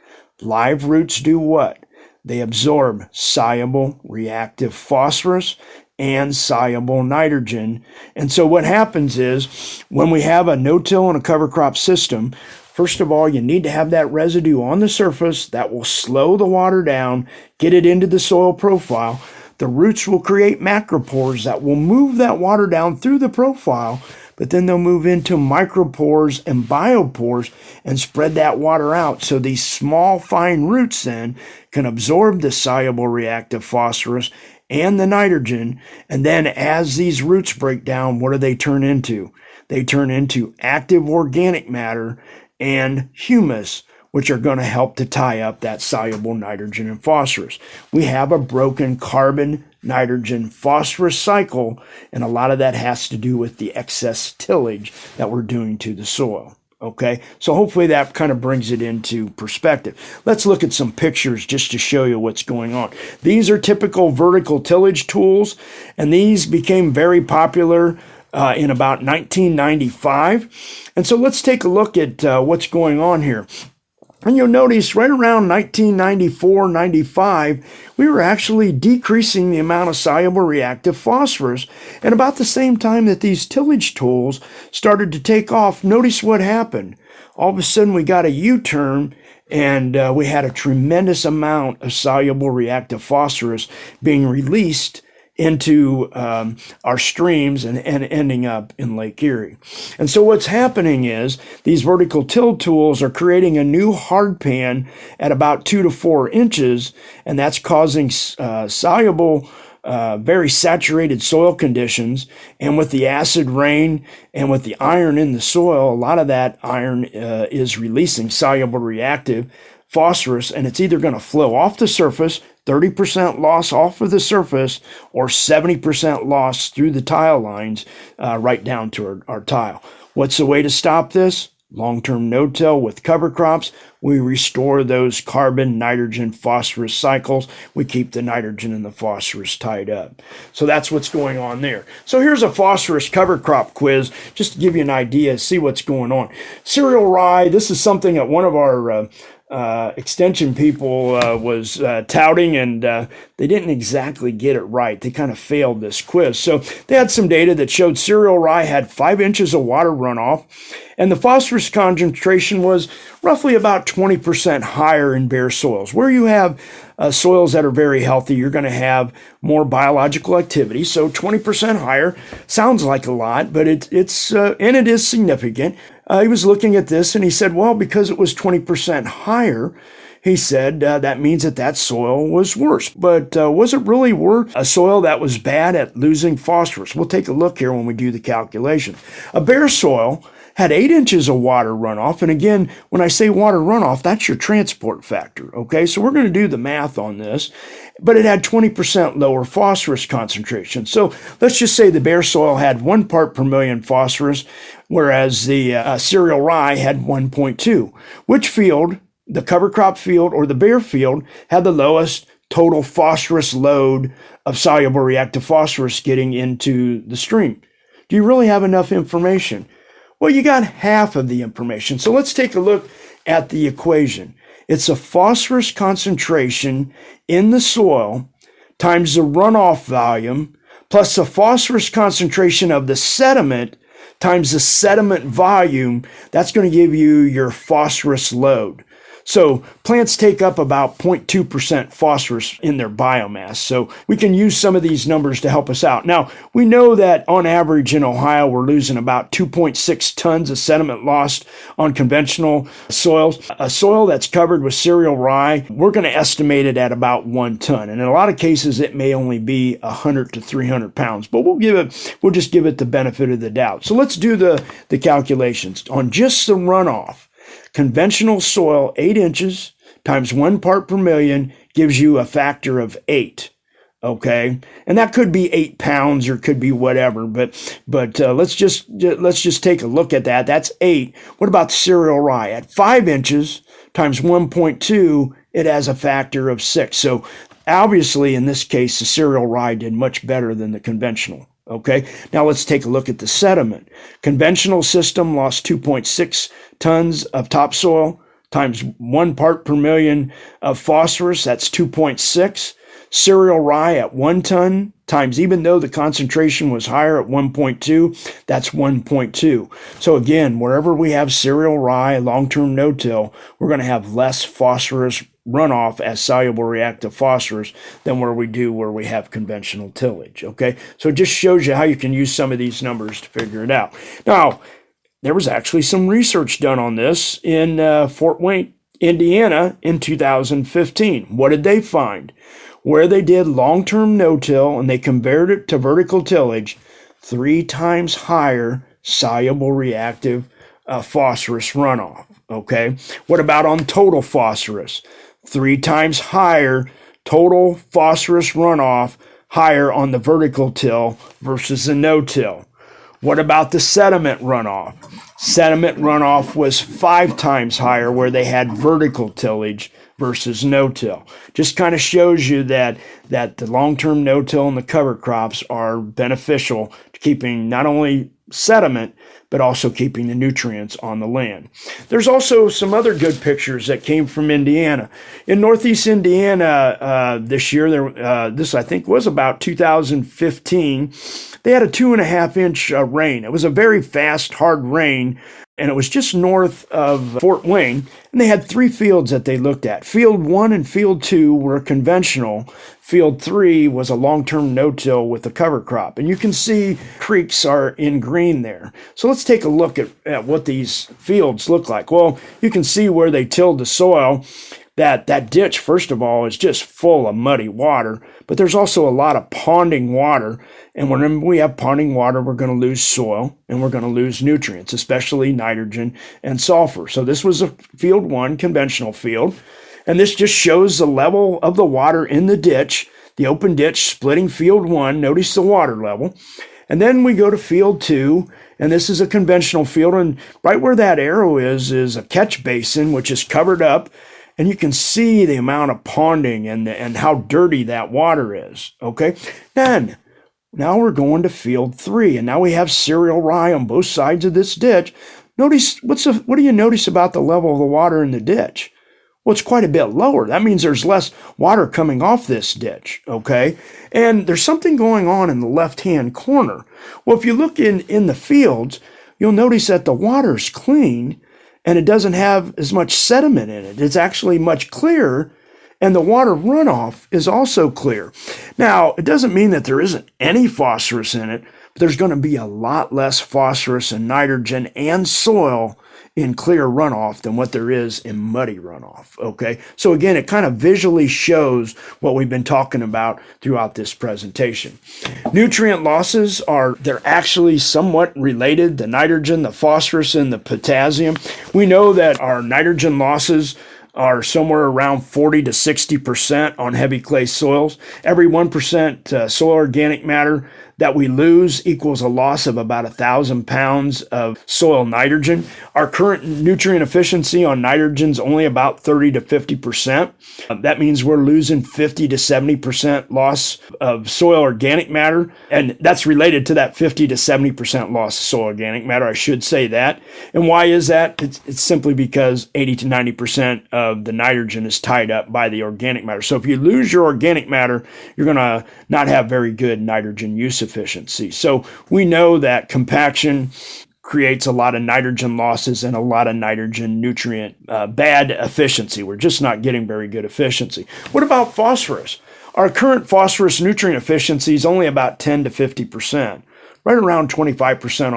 Live roots do what? They absorb soluble reactive phosphorus and soluble nitrogen. And so what happens is when we have a no-till and a cover crop system, first of all, you need to have that residue on the surface that will slow the water down, get it into the soil profile. The roots will create macropores that will move that water down through the profile, but then they'll move into micropores and biopores and spread that water out. So these small, fine roots then can absorb the soluble reactive phosphorus and the nitrogen. And then as these roots break down, what do they turn into? They turn into active organic matter and humus, which are going to help to tie up that soluble nitrogen and phosphorus. We have a broken carbon, nitrogen, phosphorus cycle, and a lot of that has to do with the excess tillage that we're doing to the soil. Okay, so hopefully that kind of brings it into perspective. Let's look at some pictures just to show you what's going on. These are typical vertical tillage tools, and these became very popular in about 1995. And so let's take a look at what's going on here. And you'll notice right around 1994, 95, we were actually decreasing the amount of soluble reactive phosphorus. And about the same time that these tillage tools started to take off, notice what happened. All of a sudden we got a U-turn, and we had a tremendous amount of soluble reactive phosphorus being released into our streams and ending up in Lake Erie. And so what's happening is these vertical till tools are creating a new hard pan at about 2 to 4 inches, and that's causing soluble, very saturated soil conditions. And with the acid rain and with the iron in the soil, a lot of that iron is releasing soluble reactive phosphorus, and it's either going to flow off the surface, 30% loss off of the surface, or 70% loss through the tile lines right down to our tile. What's the way to stop this? Long-term no-till with cover crops. We restore those carbon, nitrogen, phosphorus cycles. We keep the nitrogen and the phosphorus tied up. So that's what's going on there. So here's a phosphorus cover crop quiz, just to give you an idea, see what's going on. Cereal rye, this is something that one of our extension people was touting, and they didn't exactly get it right. They kind of failed this quiz. So they had some data that showed cereal rye had 5 inches of water runoff, and the phosphorus concentration was roughly about 20% higher in bare soils. Where you have soils that are very healthy, you're going to have more biological activity. So 20% higher sounds like a lot, but it is significant. He was looking at this and he said, well, because it was 20% higher, he said that means that soil was worse. But was it really worse? A soil that was bad at losing phosphorus? We'll take a look here when we do the calculation. A bare soil had 8 inches of water runoff. And again, when I say water runoff, that's your transport factor. Okay, so we're going to do the math on this. But it had 20% lower phosphorus concentration. So let's just say the bare soil had 1 part per million phosphorus, whereas the cereal rye had 1.2. Which field, the cover crop field or the bare field, had the lowest total phosphorus load of soluble reactive phosphorus getting into the stream? Do you really have enough information? Well, you got half of the information. So let's take a look at the equation. It's a phosphorus concentration in the soil times the runoff volume plus the phosphorus concentration of the sediment times the sediment volume. That's going to give you your phosphorus load. So plants take up about 0.2% phosphorus in their biomass. So we can use some of these numbers to help us out. Now, we know that on average in Ohio, we're losing about 2.6 tons of sediment lost on conventional soils. A soil that's covered with cereal rye, we're going to estimate it at about 1 ton. And in a lot of cases, it may only be 100 to 300 pounds, but we'll just give it the benefit of the doubt. So let's do the calculations. On just the runoff, conventional soil, 8 inches times 1 part per million gives you a factor of 8. Okay, and that could be 8 pounds or could be whatever. But let's just take a look at that. That's 8. What about cereal rye? At 5 inches times 1.2, it has a factor of 6. So obviously, in this case, the cereal rye did much better than the conventional. Okay, now let's take a look at the sediment. Conventional system lost 2.6 tons of topsoil times 1 part per million of phosphorus. That's 2.6. Cereal rye at 1 ton times, even though the concentration was higher at 1.2, that's 1.2. So again, wherever we have cereal rye, long-term no-till, we're going to have less phosphorus runoff as soluble reactive phosphorus than where we have conventional tillage. Okay, so it just shows you how you can use some of these numbers to figure it out. Now, there was actually some research done on this in Fort Wayne, Indiana in 2015. What did they find? Where they did long-term no-till and they compared it to vertical tillage, 3 times higher soluble reactive phosphorus runoff. okay? What about on total phosphorus? 3 times higher total phosphorus runoff, higher on the vertical till versus the no-till. What about the sediment runoff? Sediment runoff was 5 times higher where they had vertical tillage versus no-till. Just kind of shows you that the long-term no-till and the cover crops are beneficial to keeping not only sediment, but also keeping the nutrients on the land. There's also some other good pictures that came from Indiana. In Northeast Indiana this year, this I think was about 2015, they had a 2.5-inch rain. It was a very fast, hard rain, and it was just north of Fort Wayne, and they had 3 fields that they looked at. Field 1 and Field 2 were conventional. Field 3 was a long-term no-till with a cover crop. And you can see creeks are in green there. So let's take a look at what these fields look like. Well, you can see where they tilled the soil. That ditch, first of all, is just full of muddy water, but there's also a lot of ponding water. And when we have ponding water, we're going to lose soil and we're going to lose nutrients, especially nitrogen and sulfur. So this was a field 1 conventional field. And this just shows the level of the water in the ditch, the open ditch splitting field 1. Notice the water level. And then we go to field 2, and this is a conventional field. And right where that arrow is a catch basin, which is covered up. And you can see the amount of ponding and how dirty that water is, okay? Then, now we're going to field 3, and now we have cereal rye on both sides of this ditch. Notice, what do you notice about the level of the water in the ditch? Well, it's quite a bit lower. That means there's less water coming off this ditch, okay? And there's something going on in the left-hand corner. Well, if you look in the fields, you'll notice that the water's clean, and it doesn't have as much sediment in it. It's actually much clearer, and the water runoff is also clear. Now, it doesn't mean that there isn't any phosphorus in it, but there's going to be a lot less phosphorus and nitrogen and soil in clear runoff than what there is in muddy runoff, okay? So again, it kind of visually shows what we've been talking about throughout this presentation. Nutrient losses they're actually somewhat related, the nitrogen, the phosphorus, and the potassium. We know that our nitrogen losses are somewhere around 40 to 60% on heavy clay soils. Every 1% soil organic matter that we lose equals a loss of about 1,000 pounds of soil nitrogen. Our current nutrient efficiency on nitrogen is only about 30 to 50%. That means we're losing 50 to 70% loss of soil organic matter, and that's related to that 50 to 70% loss of soil organic matter, I should say that. And why is that? It's simply because 80 to 90% of the nitrogen is tied up by the organic matter. So if you lose your organic matter, you're going to not have very good nitrogen use efficiency. So we know that compaction creates a lot of nitrogen losses and a lot of nitrogen nutrient bad efficiency. We're just not getting very good efficiency. What about phosphorus? Our current phosphorus nutrient efficiency is only about 10 to 50%. Right around 25%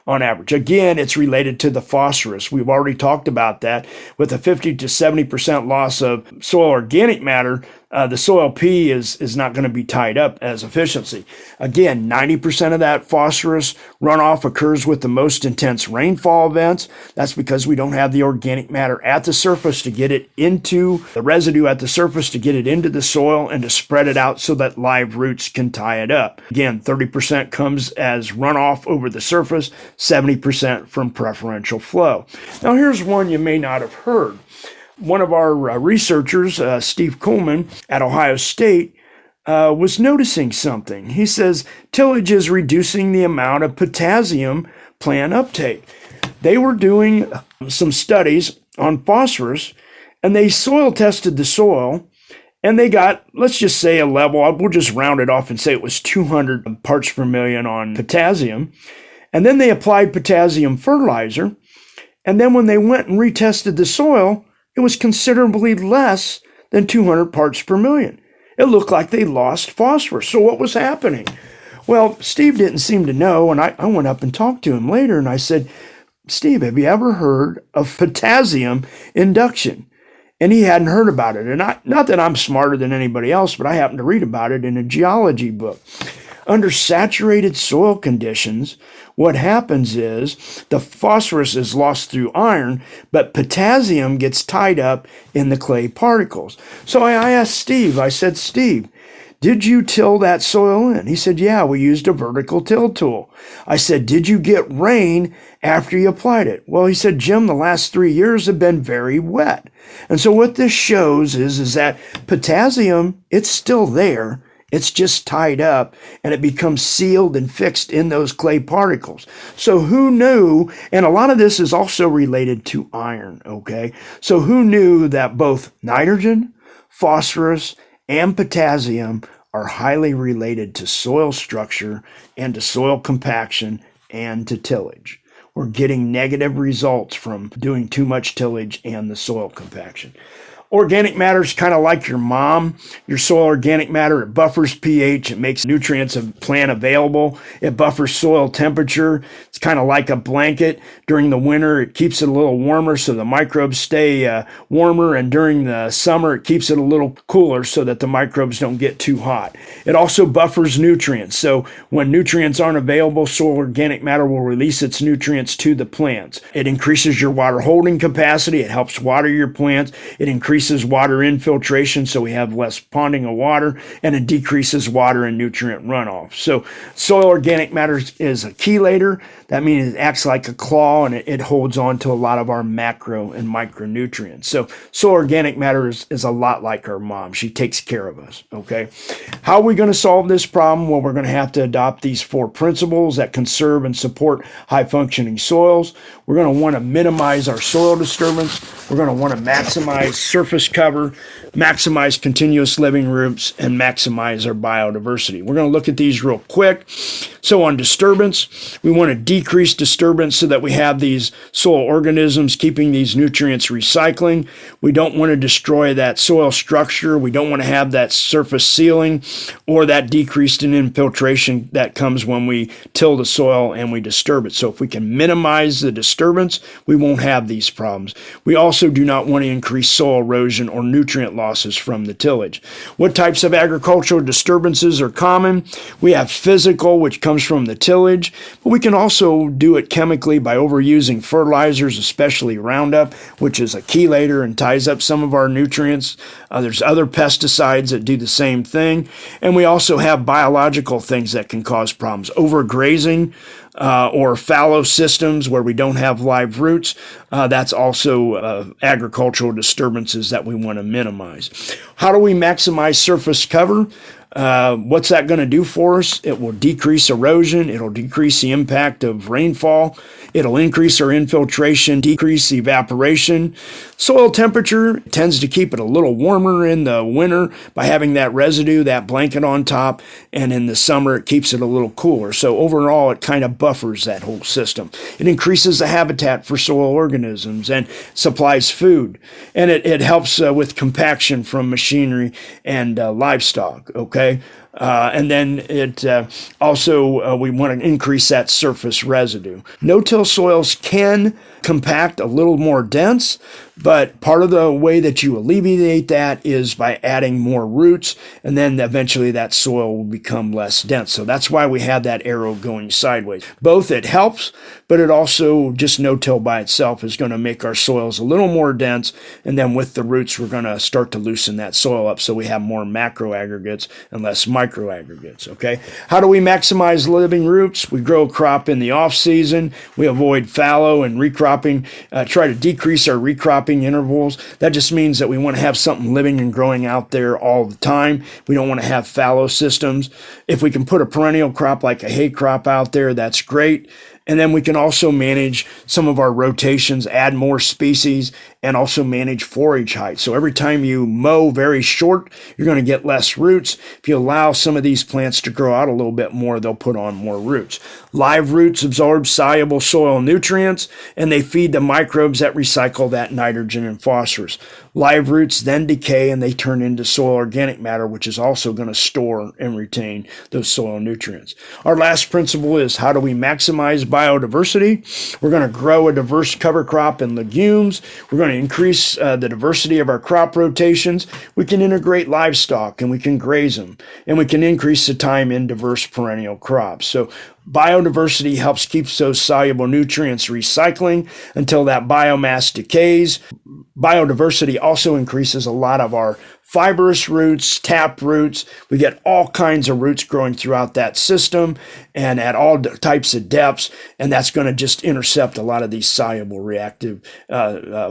on average. Again, it's related to the phosphorus. We've already talked about that. With a 50 to 70% loss of soil organic matter, the soil P is not going to be tied up as efficiency. Again, 90% of that phosphorus runoff occurs with the most intense rainfall events. That's because we don't have the organic matter at the surface to get it into the residue at the surface to get it into the soil and to spread it out so that live roots can tie it up. Again, 30% comes as runoff over the surface, 70% from preferential flow. Now here's one you may not have heard. One of our researchers, Steve Coleman at Ohio State, was noticing something. He says tillage is reducing the amount of potassium plant uptake. They were doing some studies on phosphorus, and they soil tested the soil, and they got, let's just say a level, we'll just round it off and say it was 200 parts per million on potassium. And then they applied potassium fertilizer, and then when they went and retested the soil, it was considerably less than 200 parts per million. It looked like they lost phosphorus. So what was happening? Well, Steve didn't seem to know, and I went up and talked to him later, and I said, Steve, have you ever heard of potassium induction? And he hadn't heard about it. And not that I'm smarter than anybody else, but I happened to read about it in a geology book. Under saturated soil conditions, what happens is the phosphorus is lost through iron, but potassium gets tied up in the clay particles. So I asked Steve, I said, Steve, did you till that soil in? He said, yeah, we used a vertical till tool. I said, did you get rain after you applied it? Well, he said, Jim, the last 3 years have been very wet. And so what this shows is that potassium, it's still there. It's just tied up and it becomes sealed and fixed in those clay particles. So who knew, and a lot of this is also related to iron, okay? So who knew that both nitrogen, phosphorus, and potassium are highly related to soil structure and to soil compaction and to tillage? We're getting negative results from doing too much tillage and the soil compaction. Organic matter is kind of like your mom. Your soil organic matter, it buffers pH. It makes nutrients of plant available. It buffers soil temperature. It's kind of like a blanket. During the winter, it keeps it a little warmer so the microbes stay warmer. And during the summer, it keeps it a little cooler so that the microbes don't get too hot. It also buffers nutrients. So when nutrients aren't available, soil organic matter will release its nutrients to the plants. It increases your water holding capacity. It helps water your plants. It increases water infiltration, so we have less ponding of water, and it decreases water and nutrient runoff. So soil organic matter is a chelator. That means it acts like a claw, and it holds on to a lot of our macro and micronutrients. So soil organic matter is a lot like our mom. She takes care of us, okay? How are we going to solve this problem? Well, we're going to have to adopt these 4 principles that conserve and support high-functioning soils. We're going to want to minimize our soil disturbance. We're going to want to maximize surface cover, maximize continuous living roots, and maximize our biodiversity. We're going to look at these real quick. So on disturbance, we want to decrease disturbance so that we have these soil organisms keeping these nutrients recycling. We don't want to destroy that soil structure. We don't want to have that surface sealing or that decreased in infiltration that comes when we till the soil and we disturb it. So if we can minimize the disturbance, we won't have these problems. We also do not want to increase soil erosion or nutrient losses from the tillage. What types of agricultural disturbances are common? We have physical, which comes from the tillage, but we can also do it chemically by overusing fertilizers, especially Roundup, which is a chelator and ties up some of our nutrients. There's other pesticides that do the same thing. And we also have biological things that can cause problems. Overgrazing, or fallow systems where we don't have live roots. That's also agricultural disturbances that we want to minimize. How do we maximize surface cover? What's that going to do for us? It will decrease erosion. It'll decrease the impact of rainfall. It'll increase our infiltration, decrease evaporation. Soil temperature tends to keep it a little warmer in the winter by having that residue, that blanket on top, and in the summer it keeps it a little cooler. So overall, it kind of buffers that whole system. It increases the habitat for soil organisms and supplies food. And it helps with compaction from machinery and livestock, okay? And then it also, we want to increase that surface residue. No-till soils can compact a little more dense, but part of the way that you alleviate that is by adding more roots, and then eventually that soil will become less dense. So that's why we have that arrow going sideways. Both it helps, but it also, just no-till by itself is going to make our soils a little more dense, and then with the roots we're going to start to loosen that soil up so we have more macro aggregates and less micro aggregates, okay? How do we maximize living roots? We grow a crop in the off season. We avoid fallow and recropping, try to decrease our recropping intervals. That just means that we want to have something living and growing out there all the time. We don't want to have fallow systems. If we can put a perennial crop like a hay crop out there, that's great. And then we can also manage some of our rotations, add more species, and also manage forage height. So every time you mow very short, you're going to get less roots. If you allow some of these plants to grow out a little bit more, they'll put on more roots. Live roots absorb soluble soil nutrients, and they feed the microbes that recycle that nitrogen and phosphorus. Live roots then decay and they turn into soil organic matter, which is also going to store and retain those soil nutrients. Our last principle is, how do we maximize biodiversity? We're going to grow a diverse cover crop and legumes. We're going to increase the diversity of our crop rotations. We can integrate livestock and we can graze them, and we can increase the time in diverse perennial crops. So biodiversity helps keep those soluble nutrients recycling until that biomass decays. Biodiversity also increases a lot of our fibrous roots, tap roots. We get all kinds of roots growing throughout that system and at all types of depths, and that's going to just intercept a lot of these soluble reactive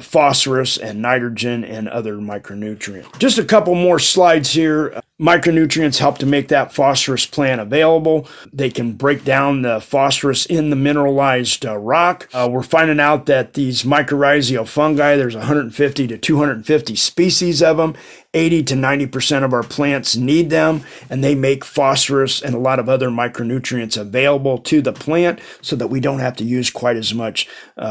phosphorus and nitrogen and other micronutrients. Just a couple more slides here. Micronutrients help to make that phosphorus plant available. They can break down the phosphorus in the mineralized rock. We're finding out that these mycorrhizal fungi, there's 150 to 250 species of them. 80 to 90% of our plants need them, and they make phosphorus and a lot of other micronutrients available to the plant so that we don't have to use quite as much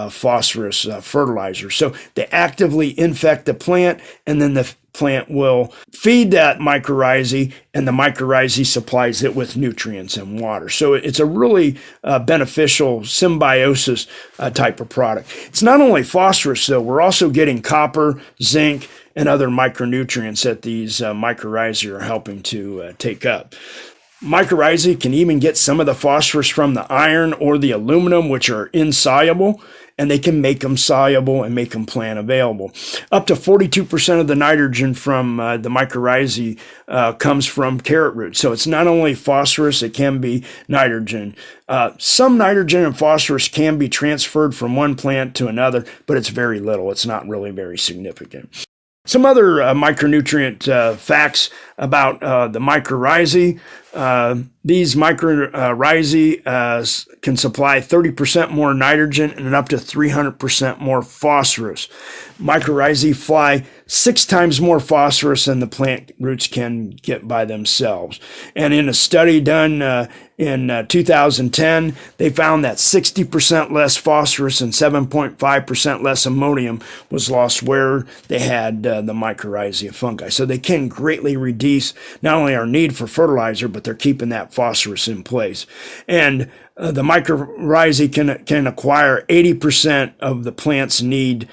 phosphorus fertilizer. So they actively infect the plant, and then the plant will feed that mycorrhizae, and the mycorrhizae supplies it with nutrients and water. So it's a really beneficial symbiosis type of product. It's not only phosphorus, though. We're also getting copper, zinc, and other micronutrients that these mycorrhizae are helping to take up. Mycorrhizae can even get some of the phosphorus from the iron or the aluminum, which are insoluble, and they can make them soluble and make them plant available. Up to 42% of the nitrogen from the mycorrhizae comes from carrot roots. So it's not only phosphorus, it can be nitrogen. Some nitrogen and phosphorus can be transferred from one plant to another, but it's very little. It's not really very significant. Some other micronutrient facts about the mycorrhizae. These mycorrhizae can supply 30% more nitrogen and up to 300% more phosphorus. Mycorrhizae fly 6 times more phosphorus than the plant roots can get by themselves. And in a study done in 2010, they found that 60% less phosphorus and 7.5% less ammonium was lost where they had the mycorrhizae fungi. So they can greatly reduce not only our need for fertilizer, but they're keeping that phosphorus in place. And the mycorrhizae can acquire 80% of the plant's need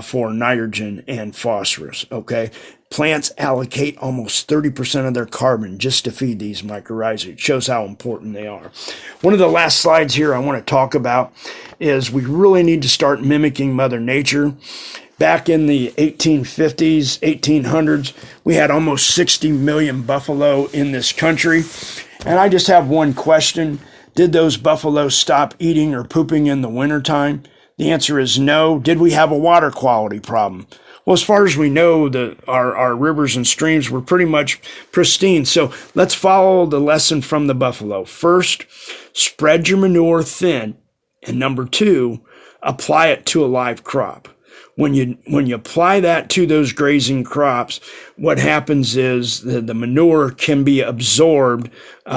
for nitrogen and phosphorus, okay? Plants allocate almost 30% of their carbon just to feed these mycorrhizae. It shows how important they are. One of the last slides here I want to talk about is we really need to start mimicking Mother Nature. Back in the 1850s, 1800s, we had almost 60 million buffalo in this country. And I just have one question. Did those buffalo stop eating or pooping in the wintertime? The answer is no. Did we have a water quality problem? Well, as far as we know, our rivers and streams were pretty much pristine. So let's follow the lesson from the buffalo. First, spread your manure thin. And number 2, apply it to a live crop. When you apply that to those grazing crops, what happens is the manure can be absorbed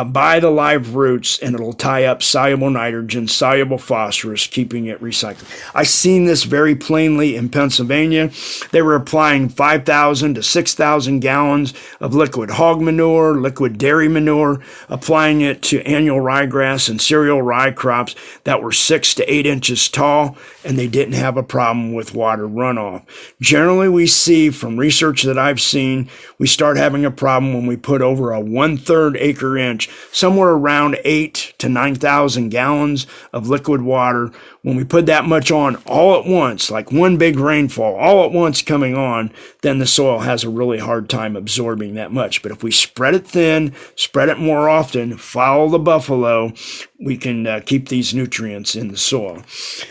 by the live roots, and it'll tie up soluble nitrogen, soluble phosphorus, keeping it recycled. I've seen this very plainly in Pennsylvania. They were applying 5,000 to 6,000 gallons of liquid hog manure, liquid dairy manure, applying it to annual ryegrass and cereal rye crops that were 6 to 8 inches tall, and they didn't have a problem with water runoff. Generally, we see from research that I've seen, we start having a problem when we put over a 1/3 acre inch, somewhere around 8 to 9,000 gallons of liquid water. When we put that much on all at once, like one big rainfall, all at once coming on, then the soil has a really hard time absorbing that much. But if we spread it thin, spread it more often, follow the buffalo, we can keep these nutrients in the soil.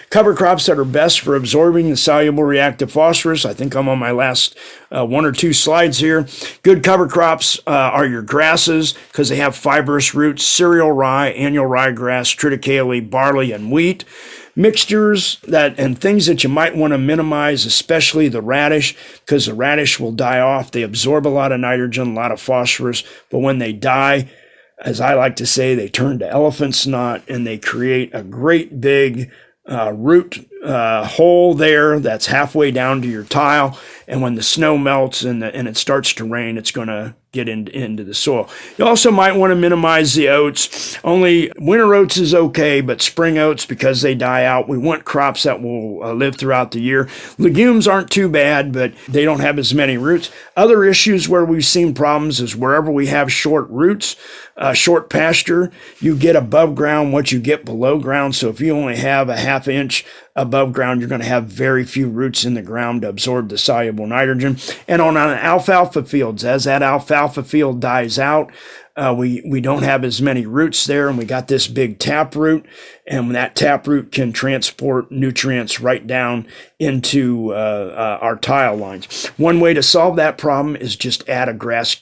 Cover crops that are best for absorbing the soluble reactive phosphorus. I think I'm on my last 1 or 2 slides here. Good cover crops are your grasses because they have fibrous roots: cereal rye, annual ryegrass, triticale, barley, and wheat. Mixtures and things that you might want to minimize, especially the radish, because the radish will die off. They absorb a lot of nitrogen, a lot of phosphorus, but when they die, as I like to say, they turn to elephant snot and they create a great big root hole there that's halfway down to your tile. And when the snow melts and it starts to rain, it's going to get into the soil. You also might want to minimize the oats. Only winter oats is okay, but spring oats, because they die out, we want crops that will live throughout the year. Legumes aren't too bad, but they don't have as many roots. Other issues where we've seen problems is wherever we have short roots, short pasture, you get above ground what you get below ground. So if you only have a half inch above ground, you're going to have very few roots in the ground to absorb the soluble nitrogen. And on alfalfa fields, as that alfalfa field dies out, we don't have as many roots there, and we got this big taproot, and that taproot can transport nutrients right down into our tile lines. One way to solve that problem is just add a grass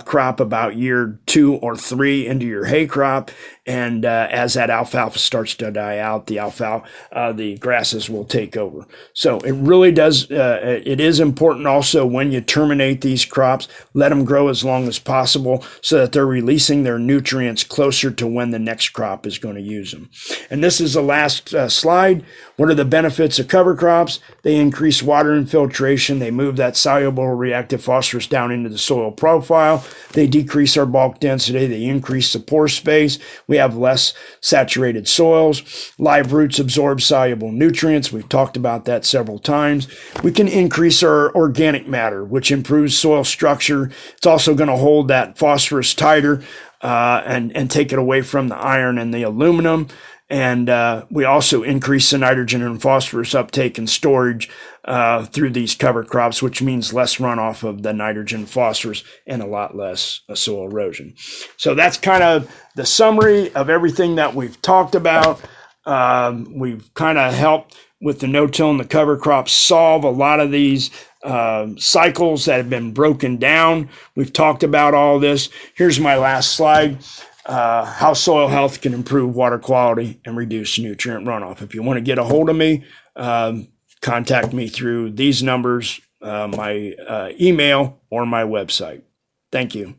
crop about year 2 or 3 into your hay crop, and as that alfalfa starts to die out, the grasses will take over. So it really does. It is important also when you terminate these crops, let them grow as long as possible so that they're releasing their nutrients closer to when the next crop is going to use them. And this is the last slide. What are the benefits of cover crops? They increase water infiltration. They move that soluble reactive phosphorus down into the soil profile. They decrease our bulk density. They increase the pore space. We have less saturated soils. Live roots absorb soluble nutrients. We've talked about that several times. We can increase our organic matter, which improves soil structure. It's also going to hold that phosphorus tighter and take it away from the iron and the aluminum. And we also increase the nitrogen and phosphorus uptake and storage through these cover crops, which means less runoff of the nitrogen, phosphorus, and a lot less soil erosion. So that's kind of the summary of everything that we've talked about. We've kind of helped with the no-till and the cover crops solve a lot of these cycles that have been broken down. We've talked about all this. Here's my last slide. How soil health can improve water quality and reduce nutrient runoff. If you want to get a hold of me, contact me through these numbers, my email, or my website. Thank you.